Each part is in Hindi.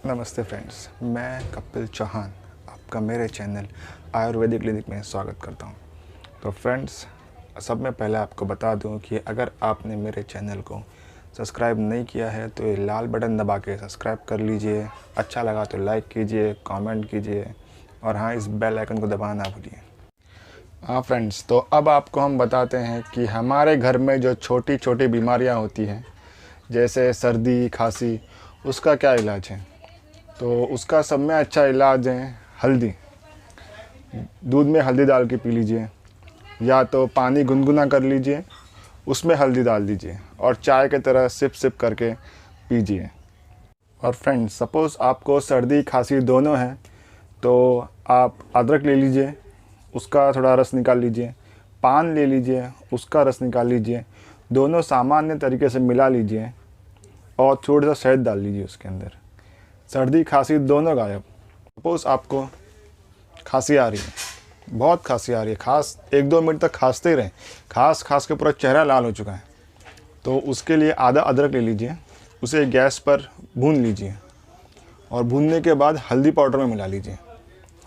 नमस्ते फ्रेंड्स, मैं कपिल चौहान आपका मेरे चैनल आयुर्वेदिक क्लिनिक में स्वागत करता हूं। तो फ्रेंड्स, सब में पहले आपको बता दूं कि अगर आपने मेरे चैनल को सब्सक्राइब नहीं किया है तो ये लाल बटन दबा के सब्सक्राइब कर लीजिए। अच्छा लगा तो लाइक कीजिए, कमेंट कीजिए और हाँ, इस बेल आइकन को दबाना ना भूलिए। हाँ फ्रेंड्स, तो अब आपको हम बताते हैं कि हमारे घर में जो छोटी छोटी बीमारियाँ होती हैं जैसे सर्दी खांसी, उसका क्या इलाज है। तो उसका सब में अच्छा इलाज है हल्दी। दूध में हल्दी डाल के पी लीजिए, या तो पानी गुनगुना कर लीजिए, उसमें हल्दी डाल दीजिए और चाय की तरह सिप सिप करके पीजिए। और फ्रेंड्स, सपोज़ आपको सर्दी खांसी दोनों है तो आप अदरक ले लीजिए, उसका थोड़ा रस निकाल लीजिए, पान ले लीजिए, उसका रस निकाल लीजिए, दोनों सामान्य तरीके से मिला लीजिए और थोड़ा सा शहद डाल लीजिए उसके अंदर। सर्दी खांसी दोनों गायब। सपोज़ आपको खांसी आ रही है, बहुत खांसी आ रही है, खास 1-2 मिनट तक खांसते ही रहें, खास के पूरा चेहरा लाल हो चुका है, तो उसके लिए आधा अदरक ले लीजिए, उसे गैस पर भून लीजिए और भूनने के बाद हल्दी पाउडर में मिला लीजिए।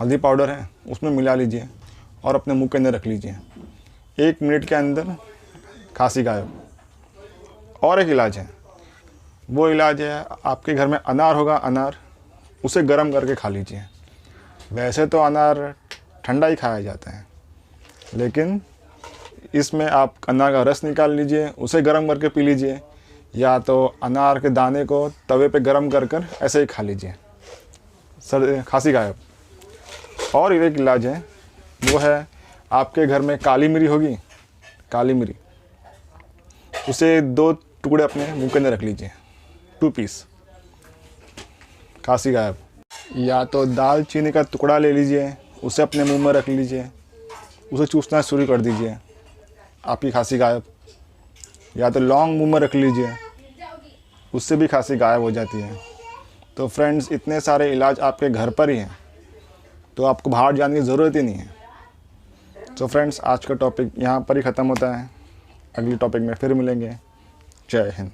हल्दी पाउडर है उसमें मिला लीजिए और अपने मुंह के अंदर रख लीजिए। 1 मिनट के अंदर खांसी गायब। और एक इलाज है, वो इलाज है आपके घर में अनार होगा, अनार, उसे गर्म करके खा लीजिए। वैसे तो अनार ठंडा ही खाया जाता है, लेकिन इसमें आप अनार का रस निकाल लीजिए, उसे गर्म करके पी लीजिए, या तो अनार के दाने को तवे पे गर्म कर ऐसे ही खा लीजिए। खांसी गायब। और एक इलाज है, वो है आपके घर में काली मिरी होगी, काली मिरी, उसे 2 टुकड़े अपने मुंह के अंदर रख लीजिए, 2 पीस, खांसी गायब। या तो दालचीनी का टुकड़ा ले लीजिए, उसे अपने मुंह में रख लीजिए, उसे चूसना शुरू कर दीजिए, आपकी खांसी गायब। या तो लौंग मुंह में रख लीजिए, उससे भी खांसी गायब हो जाती है। तो फ्रेंड्स, इतने सारे इलाज आपके घर पर ही हैं, तो आपको बाहर जाने की ज़रूरत ही नहीं है। तो फ्रेंड्स, आज का टॉपिक यहाँ पर ही ख़त्म होता है। अगली टॉपिक में फिर मिलेंगे। जय हिंद।